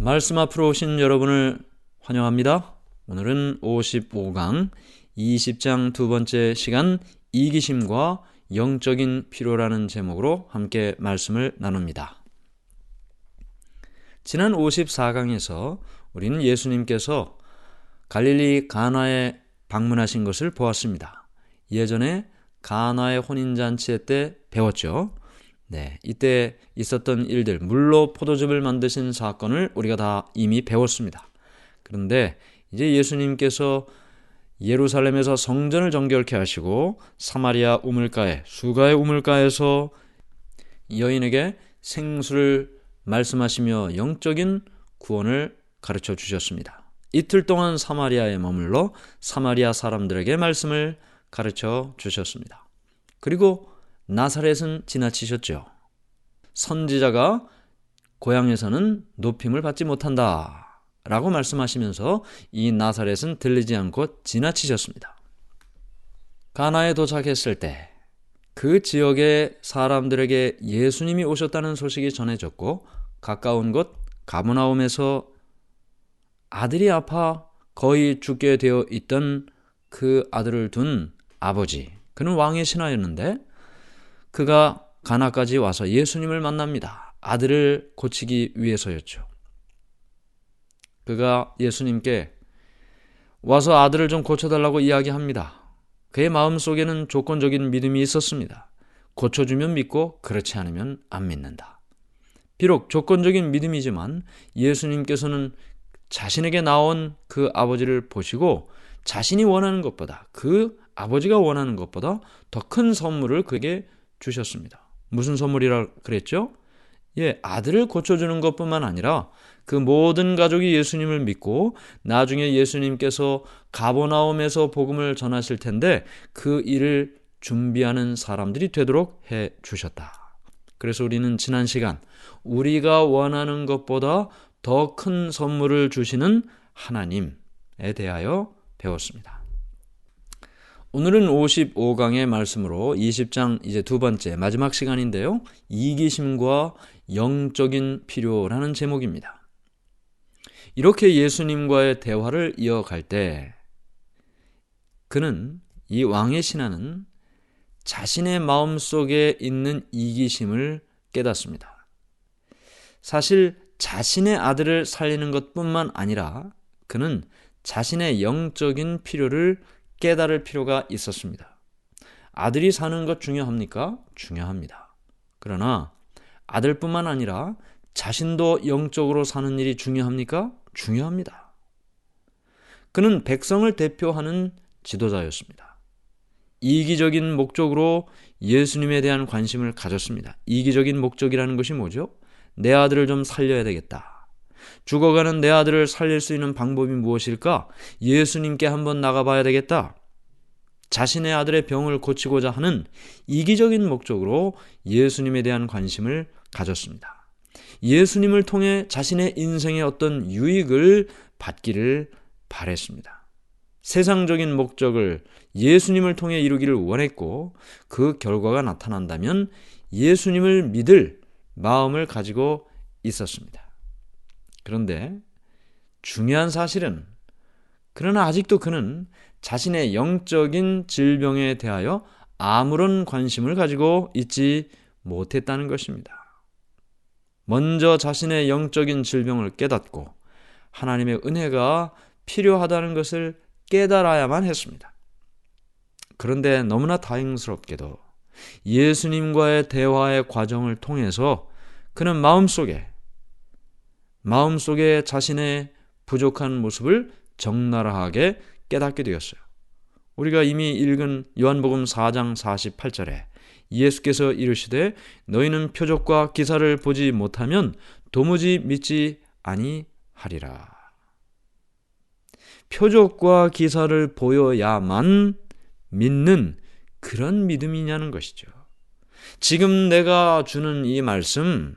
말씀 앞으로 오신 여러분을 환영합니다. 오늘은 55강 20장 두 번째 시간 이기심과 영적인 필요라는 제목으로 함께 말씀을 나눕니다. 지난 54강에서 우리는 예수님께서 갈릴리 가나에 방문하신 것을 보았습니다. 예전에 가나의 혼인잔치 때 배웠죠. 이때 있었던 일들, 물로 포도즙을 만드신 사건을 우리가 다 이미 배웠습니다. 그런데 이제 예수님께서 예루살렘에서 성전을 정결케 하시고 사마리아 우물가에, 수가의 우물가에서 여인에게 생수를 말씀하시며 영적인 구원을 가르쳐 주셨습니다. 이틀 동안 사마리아에 머물러 사마리아 사람들에게 말씀을 가르쳐 주셨습니다. 그리고 나사렛은 지나치셨죠. 선지자가 고향에서는 높임을 받지 못한다 라고 말씀하시면서 이 나사렛은 들리지 않고 지나치셨습니다. 가나에 도착했을 때 그 지역의 사람들에게 예수님이 오셨다는 소식이 전해졌고, 가까운 곳 가버나움에서 아들이 아파 거의 죽게 되어 있던 그 아들을 둔 아버지, 그는 왕의 신하였는데 그가 가나까지 와서 예수님을 만납니다. 아들을 고치기 위해서였죠. 그가 예수님께 와서 아들을 좀 고쳐달라고 이야기합니다. 그의 마음속에는 조건적인 믿음이 있었습니다. 고쳐주면 믿고 그렇지 않으면 안 믿는다. 비록 조건적인 믿음이지만 예수님께서는 자신에게 나온 그 아버지를 보시고 자신이 원하는 것보다, 그 아버지가 원하는 것보다 더 큰 선물을 그에게 주셨습니다. 무슨 선물이라 그랬죠? 아들을 고쳐주는 것뿐만 아니라 그 모든 가족이 예수님을 믿고 나중에 예수님께서 가버나움에서 복음을 전하실 텐데 그 일을 준비하는 사람들이 되도록 해 주셨다. 그래서 우리는 지난 시간 우리가 원하는 것보다 더 큰 선물을 주시는 하나님에 대하여 배웠습니다. 오늘은 55강의 말씀으로 20장 이제 두 번째 마지막 시간인데요. 이기심과 영적인 필요라는 제목입니다. 이렇게 예수님과의 대화를 이어갈 때 그는, 이 왕의 신하는 자신의 마음속에 있는 이기심을 깨닫습니다. 사실 자신의 아들을 살리는 것뿐만 아니라 그는 자신의 영적인 필요를 깨달을 필요가 있었습니다. 아들이 사는 것 중요합니까? 중요합니다. 그러나 아들뿐만 아니라 자신도 영적으로 사는 일이 중요합니까? 중요합니다. 그는 백성을 대표하는 지도자였습니다. 이기적인 목적으로 예수님에 대한 관심을 가졌습니다. 이기적인 목적이라는 것이 뭐죠? 내 아들을 좀 살려야 되겠다. 죽어가는 내 아들을 살릴 수 있는 방법이 무엇일까? 예수님께 한번 나가봐야 되겠다. 자신의 아들의 병을 고치고자 하는 이기적인 목적으로 예수님에 대한 관심을 가졌습니다. 예수님을 통해 자신의 인생의 어떤 유익을 받기를 바랬습니다. 세상적인 목적을 예수님을 통해 이루기를 원했고 그 결과가 나타난다면 예수님을 믿을 마음을 가지고 있었습니다. 그런데 중요한 사실은, 그러나 아직도 그는 자신의 영적인 질병에 대하여 아무런 관심을 가지고 있지 못했다는 것입니다. 먼저 자신의 영적인 질병을 깨닫고 하나님의 은혜가 필요하다는 것을 깨달아야만 했습니다. 그런데 너무나 다행스럽게도 예수님과의 대화의 과정을 통해서 그는 마음속에 자신의 부족한 모습을 적나라하게 깨닫게 되었어요. 우리가 이미 읽은 요한복음 4장 48절에 예수께서 이르시되 너희는 표적과 기사를 보지 못하면 도무지 믿지 아니하리라. 표적과 기사를 보여야만 믿는 그런 믿음이냐는 것이죠. 지금 내가 주는 이 말씀을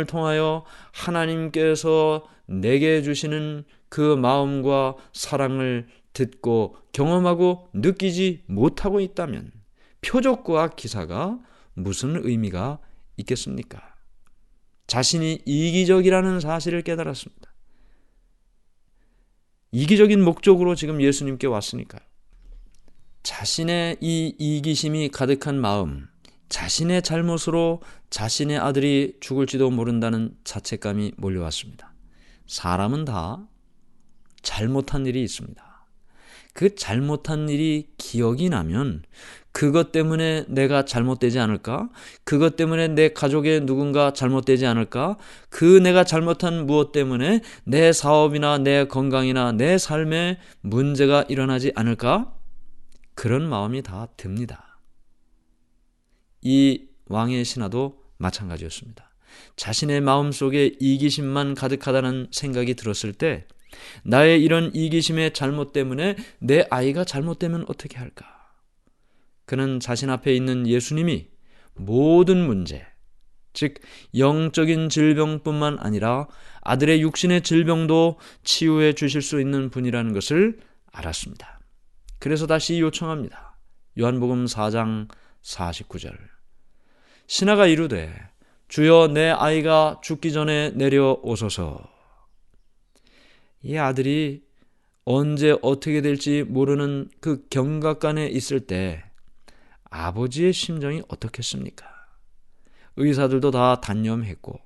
통하여 하나님께서 내게 주시는 그 마음과 사랑을 듣고 경험하고 느끼지 못하고 있다면 표적과 기사가 무슨 의미가 있겠습니까? 자신이 이기적이라는 사실을 깨달았습니다. 이기적인 목적으로 지금 예수님께 왔으니까요. 자신의 이 이기심이 가득한 마음, 자신의 잘못으로 자신의 아들이 죽을지도 모른다는 자책감이 몰려왔습니다. 사람은 다 잘못한 일이 있습니다. 그 잘못한 일이 기억이 나면 그것 때문에 내가 잘못되지 않을까? 그것 때문에 내 가족의 누군가 잘못되지 않을까? 그 내가 잘못한 무엇 때문에 내 사업이나 내 건강이나 내 삶에 문제가 일어나지 않을까? 그런 마음이 다 듭니다. 이 왕의 신하도 마찬가지였습니다. 자신의 마음속에 이기심만 가득하다는 생각이 들었을 때 나의 이런 이기심의 잘못 때문에 내 아이가 잘못되면 어떻게 할까? 그는 자신 앞에 있는 예수님이 모든 문제, 즉 영적인 질병뿐만 아니라 아들의 육신의 질병도 치유해 주실 수 있는 분이라는 것을 알았습니다. 그래서 다시 요청합니다. 요한복음 4장 49절. 신하가 이르되 주여 내 아이가 죽기 전에 내려오소서. 이 아들이 언제 어떻게 될지 모르는 그 경각간에 있을 때 아버지의 심정이 어떻겠습니까? 의사들도 다 단념했고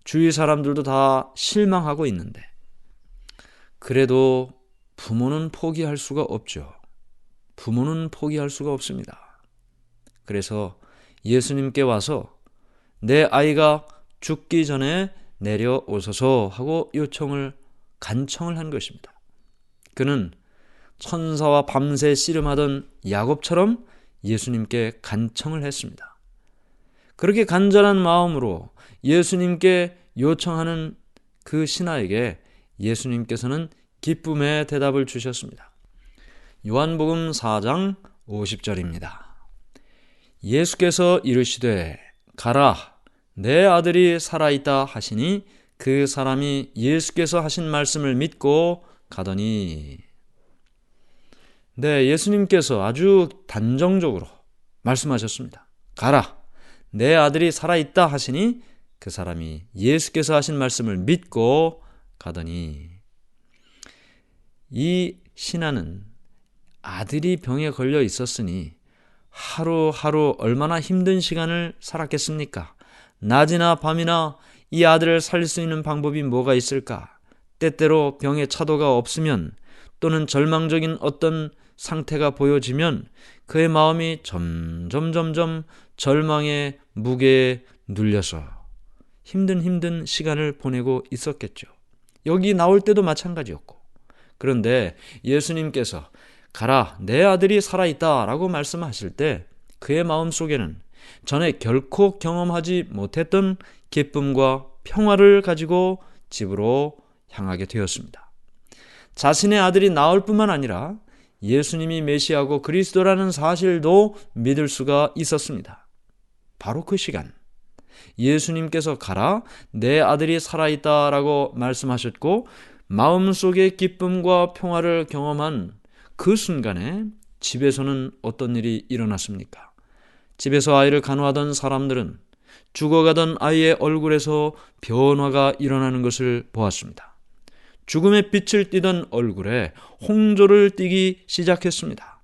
주위 사람들도 다 실망하고 있는데 그래도 부모는 포기할 수가 없죠. 부모는 포기할 수가 없습니다. 그래서 예수님께 와서 내 아이가 죽기 전에 내려오소서 하고 간청을 한 것입니다. 그는 천사와 밤새 씨름하던 야곱처럼 예수님께 간청을 했습니다. 그렇게 간절한 마음으로 예수님께 요청하는 그 신하에게 예수님께서는 기쁨의 대답을 주셨습니다. 요한복음 4장 50절입니다. 예수께서 이르시되 가라 내 아들이 살아있다 하시니 그 사람이 예수께서 하신 말씀을 믿고 가더니 예수님께서 아주 단정적으로 말씀하셨습니다. 가라 내 아들이 살아있다 하시니 그 사람이 예수께서 하신 말씀을 믿고 가더니 이 신하는 아들이 병에 걸려 있었으니 하루하루 얼마나 힘든 시간을 살았겠습니까? 낮이나 밤이나 이 아들을 살릴 수 있는 방법이 뭐가 있을까? 때때로 병의 차도가 없으면 또는 절망적인 어떤 상태가 보여지면 그의 마음이 점점 절망의 무게에 눌려서 힘든 시간을 보내고 있었겠죠. 여기 나올 때도 마찬가지였고 그런데 예수님께서 가라 내 아들이 살아있다 라고 말씀하실 때 그의 마음속에는 전에 결코 경험하지 못했던 기쁨과 평화를 가지고 집으로 향하게 되었습니다. 자신의 아들이 나을 뿐만 아니라 예수님이 메시아고 그리스도라는 사실도 믿을 수가 있었습니다. 바로 그 시간 예수님께서 가라 내 아들이 살아있다 라고 말씀하셨고 마음속의 기쁨과 평화를 경험한 그 순간에 집에서는 어떤 일이 일어났습니까? 집에서 아이를 간호하던 사람들은 죽어가던 아이의 얼굴에서 변화가 일어나는 것을 보았습니다. 죽음의 빛을 띠던 얼굴에 홍조를 띠기 시작했습니다.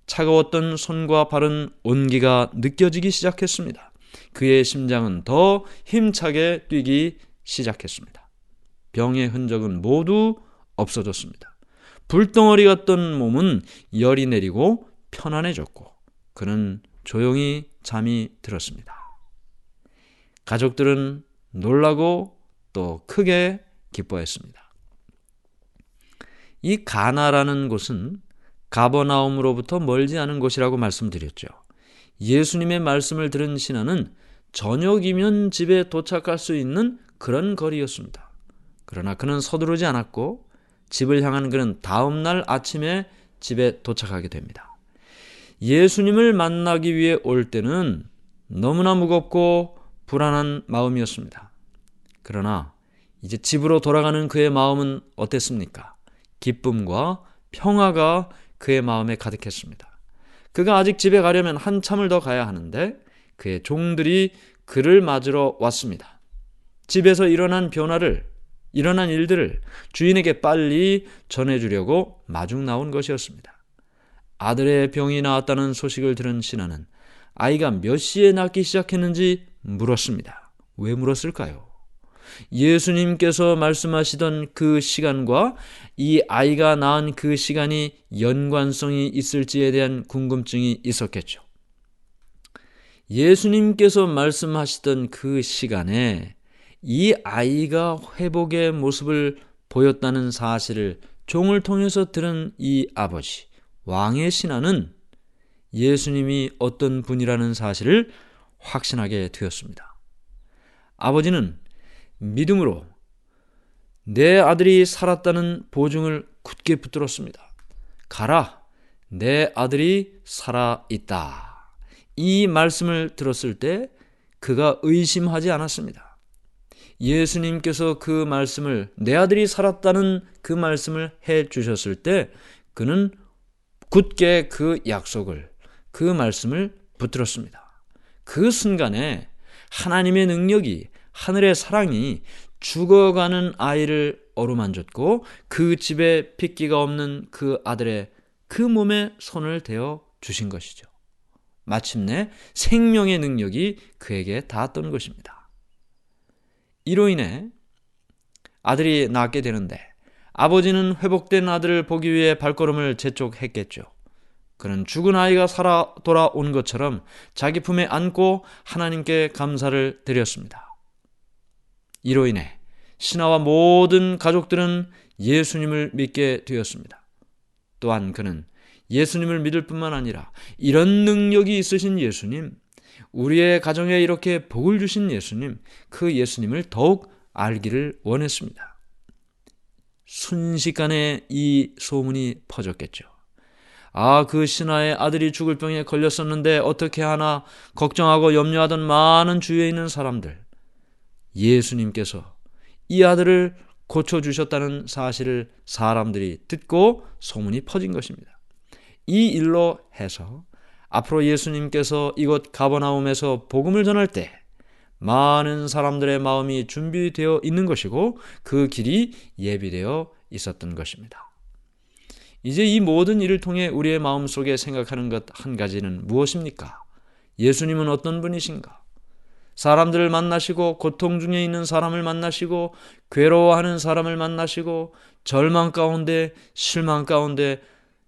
차가웠던 손과 발은 온기가 느껴지기 시작했습니다. 그의 심장은 더 힘차게 뛰기 시작했습니다. 병의 흔적은 모두 없어졌습니다. 불덩어리 같던 몸은 열이 내리고 편안해졌고 그는 조용히 잠이 들었습니다. 가족들은 놀라고 또 크게 기뻐했습니다. 이 가나라는 곳은 가버나움으로부터 멀지 않은 곳이라고 말씀드렸죠. 예수님의 말씀을 들은 신하는 저녁이면 집에 도착할 수 있는 그런 거리였습니다. 그러나 그는 서두르지 않았고 집을 향한 그는 다음 날 아침에 집에 도착하게 됩니다. 예수님을 만나기 위해 올 때는 너무나 무겁고 불안한 마음이었습니다. 그러나 이제 집으로 돌아가는 그의 마음은 어땠습니까? 기쁨과 평화가 그의 마음에 가득했습니다. 그가 아직 집에 가려면 한참을 더 가야 하는데 그의 종들이 그를 맞으러 왔습니다. 집에서 일어난 일들을 주인에게 빨리 전해주려고 마중 나온 것이었습니다. 아들의 병이 나았다는 소식을 들은 신하는 아이가 몇 시에 낫기 시작했는지 물었습니다. 왜 물었을까요? 예수님께서 말씀하시던 그 시간과 이 아이가 낳은 그 시간이 연관성이 있을지에 대한 궁금증이 있었겠죠. 예수님께서 말씀하시던 그 시간에 이 아이가 회복의 모습을 보였다는 사실을 종을 통해서 들은 이 아버지, 왕의 신하는 예수님이 어떤 분이라는 사실을 확신하게 되었습니다. 아버지는 믿음으로 내 아들이 살았다는 보증을 굳게 붙들었습니다. 가라, 내 아들이 살아있다. 이 말씀을 들었을 때 그가 의심하지 않았습니다. 예수님께서 그 말씀을, 내 아들이 살았다는 그 말씀을 해 주셨을 때 그는 굳게 그 약속을, 그 말씀을 붙들었습니다. 그 순간에 하나님의 능력이, 하늘의 사랑이 죽어가는 아이를 어루만졌고 그 집에 핏기가 없는 그 아들의 그 몸에 손을 대어 주신 것이죠. 마침내 생명의 능력이 그에게 닿았던 것입니다. 이로 인해 아들이 낳게 되는데 아버지는 회복된 아들을 보기 위해 발걸음을 재촉했겠죠. 그는 죽은 아이가 살아 돌아온 것처럼 자기 품에 안고 하나님께 감사를 드렸습니다. 이로 인해 신하와 모든 가족들은 예수님을 믿게 되었습니다. 또한 그는 예수님을 믿을 뿐만 아니라 이런 능력이 있으신 예수님, 우리의 가정에 이렇게 복을 주신 예수님, 그 예수님을 더욱 알기를 원했습니다. 순식간에 이 소문이 퍼졌겠죠. 그 신하의 아들이 죽을 병에 걸렸었는데 어떻게 하나 걱정하고 염려하던 많은 주위에 있는 사람들, 예수님께서 이 아들을 고쳐주셨다는 사실을 사람들이 듣고 소문이 퍼진 것입니다. 이 일로 해서 앞으로 예수님께서 이곳 가버나움에서 복음을 전할 때 많은 사람들의 마음이 준비되어 있는 것이고 그 길이 예비되어 있었던 것입니다. 이제 이 모든 일을 통해 우리의 마음속에 생각하는 것 한 가지는 무엇입니까? 예수님은 어떤 분이신가? 사람들을 만나시고 고통 중에 있는 사람을 만나시고 괴로워하는 사람을 만나시고 절망 가운데 실망 가운데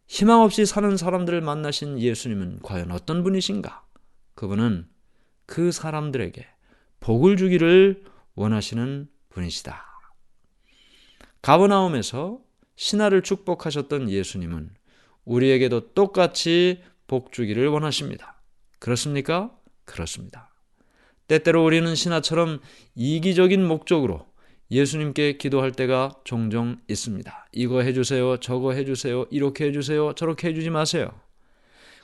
희망 없이 사는 사람들을 만나신 예수님은 과연 어떤 분이신가? 그분은 그 사람들에게 복을 주기를 원하시는 분이시다. 가버나움에서 신하를 축복하셨던 예수님은 우리에게도 똑같이 복 주기를 원하십니다. 그렇습니까? 그렇습니다. 때때로 우리는 신하처럼 이기적인 목적으로 예수님께 기도할 때가 종종 있습니다. 이거 해주세요, 저거 해주세요, 이렇게 해주세요, 저렇게 해주지 마세요.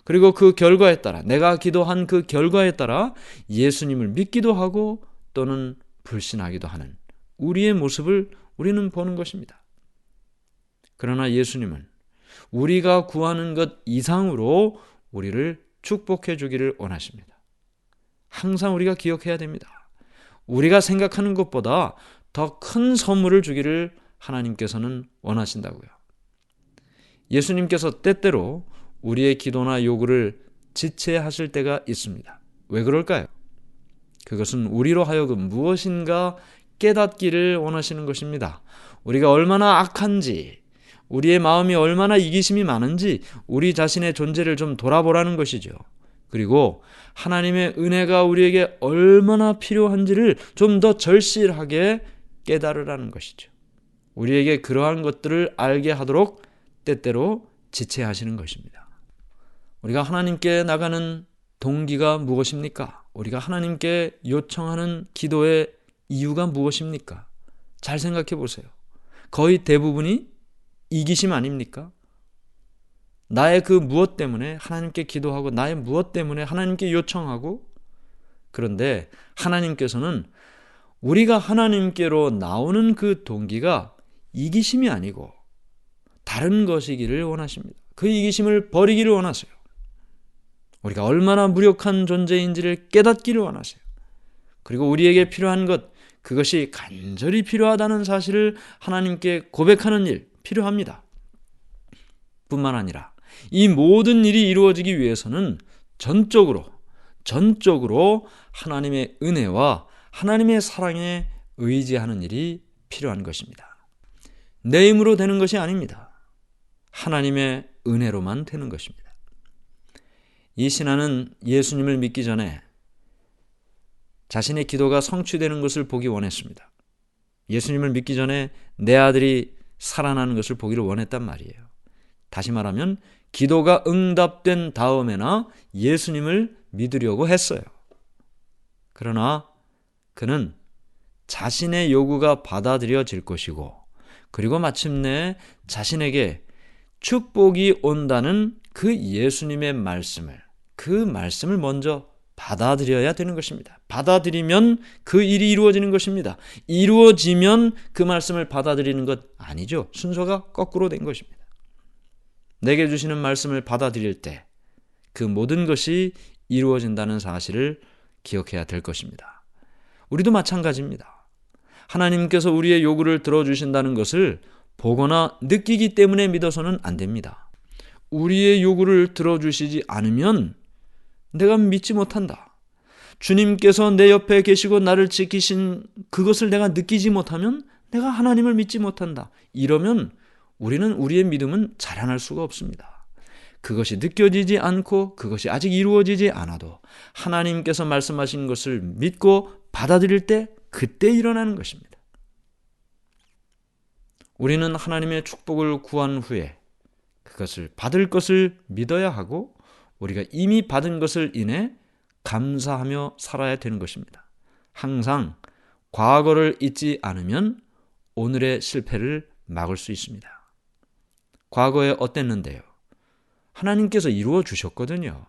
그리고 그 결과에 따라, 내가 기도한 그 결과에 따라 예수님을 믿기도 하고 또는 불신하기도 하는 우리의 모습을 우리는 보는 것입니다. 그러나 예수님은 우리가 구하는 것 이상으로 우리를 축복해 주기를 원하십니다. 항상 우리가 기억해야 됩니다. 우리가 생각하는 것보다 더 큰 선물을 주기를 하나님께서는 원하신다고요. 예수님께서 때때로 우리의 기도나 요구를 지체하실 때가 있습니다. 왜 그럴까요? 그것은 우리로 하여금 무엇인가 깨닫기를 원하시는 것입니다. 우리가 얼마나 악한지, 우리의 마음이 얼마나 이기심이 많은지 우리 자신의 존재를 좀 돌아보라는 것이죠. 그리고 하나님의 은혜가 우리에게 얼마나 필요한지를 좀 더 절실하게 깨달으라는 것이죠. 우리에게 그러한 것들을 알게 하도록 때때로 지체하시는 것입니다. 우리가 하나님께 나가는 동기가 무엇입니까? 우리가 하나님께 요청하는 기도의 이유가 무엇입니까? 잘 생각해 보세요. 거의 대부분이 이기심 아닙니까? 나의 그 무엇 때문에 하나님께 기도하고 나의 무엇 때문에 하나님께 요청하고, 그런데 하나님께서는 우리가 하나님께로 나오는 그 동기가 이기심이 아니고 다른 것이기를 원하십니다. 그 이기심을 버리기를 원하세요. 우리가 얼마나 무력한 존재인지를 깨닫기를 원하세요. 그리고 우리에게 필요한 것, 그것이 간절히 필요하다는 사실을 하나님께 고백하는 일 필요합니다. 뿐만 아니라 이 모든 일이 이루어지기 위해서는 전적으로 하나님의 은혜와 하나님의 사랑에 의지하는 일이 필요한 것입니다. 내 힘으로 되는 것이 아닙니다. 하나님의 은혜로만 되는 것입니다. 이 신하는 예수님을 믿기 전에 자신의 기도가 성취되는 것을 보기 원했습니다. 예수님을 믿기 전에 내 아들이 살아나는 것을 보기를 원했단 말이에요. 다시 말하면 기도가 응답된 다음에나 예수님을 믿으려고 했어요. 그러나 그는 자신의 요구가 받아들여질 것이고, 그리고 마침내 자신에게 축복이 온다는 그 예수님의 그 말씀을 먼저 받아들여야 되는 것입니다. 받아들이면 그 일이 이루어지는 것입니다. 이루어지면 그 말씀을 받아들이는 것 아니죠. 순서가 거꾸로 된 것입니다. 내게 주시는 말씀을 받아들일 때 그 모든 것이 이루어진다는 사실을 기억해야 될 것입니다. 우리도 마찬가지입니다. 하나님께서 우리의 요구를 들어주신다는 것을 보거나 느끼기 때문에 믿어서는 안 됩니다. 우리의 요구를 들어주시지 않으면 내가 믿지 못한다. 주님께서 내 옆에 계시고 나를 지키신 그것을 내가 느끼지 못하면 내가 하나님을 믿지 못한다. 이러면 우리는 우리의 믿음은 자라날 수가 없습니다. 그것이 느껴지지 않고 그것이 아직 이루어지지 않아도 하나님께서 말씀하신 것을 믿고 받아들일 때 그때 일어나는 것입니다. 우리는 하나님의 축복을 구한 후에 그것을 받을 것을 믿어야 하고, 우리가 이미 받은 것을 인해 감사하며 살아야 되는 것입니다. 항상 과거를 잊지 않으면 오늘의 실패를 막을 수 있습니다. 과거에 어땠는데요? 하나님께서 이루어 주셨거든요.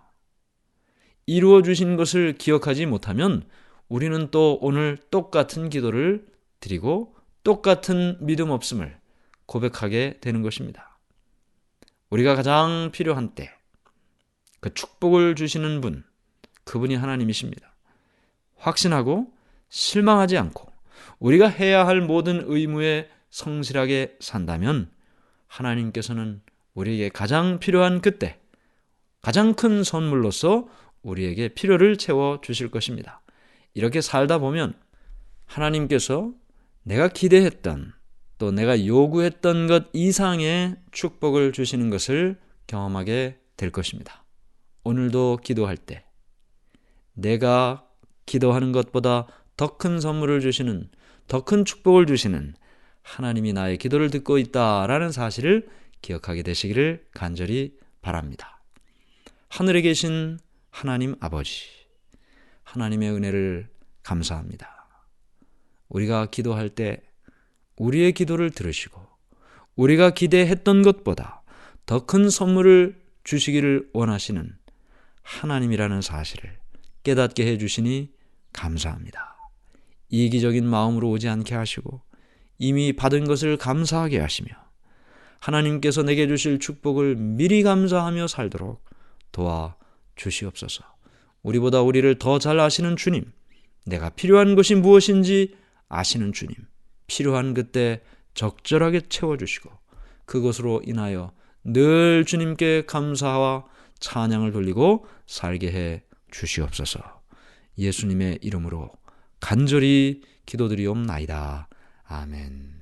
이루어 주신 것을 기억하지 못하면 우리는 또 오늘 똑같은 기도를 드리고 똑같은 믿음 없음을 고백하게 되는 것입니다. 우리가 가장 필요한 때 그 축복을 주시는 분, 그분이 하나님이십니다. 확신하고 실망하지 않고 우리가 해야 할 모든 의무에 성실하게 산다면 하나님께서는 우리에게 가장 필요한 그때 가장 큰 선물로서 우리에게 필요를 채워 주실 것입니다. 이렇게 살다 보면 하나님께서 내가 기대했던, 또 내가 요구했던 것 이상의 축복을 주시는 것을 경험하게 될 것입니다. 오늘도 기도할 때 내가 기도하는 것보다 더 큰 선물을 주시는, 더 큰 축복을 주시는 하나님이 나의 기도를 듣고 있다라는 사실을 기억하게 되시기를 간절히 바랍니다. 하늘에 계신 하나님 아버지, 하나님의 은혜를 감사합니다. 우리가 기도할 때 우리의 기도를 들으시고 우리가 기대했던 것보다 더 큰 선물을 주시기를 원하시는 하나님이라는 사실을 깨닫게 해주시니 감사합니다. 이기적인 마음으로 오지 않게 하시고 이미 받은 것을 감사하게 하시며 하나님께서 내게 주실 축복을 미리 감사하며 살도록 도와주시옵소서. 우리보다 우리를 더 잘 아시는 주님, 내가 필요한 것이 무엇인지 아시는 주님, 필요한 그때 적절하게 채워주시고 그것으로 인하여 늘 주님께 감사와 찬양을 돌리고 살게 해 주시옵소서. 예수님의 이름으로 간절히 기도드리옵나이다. 아멘.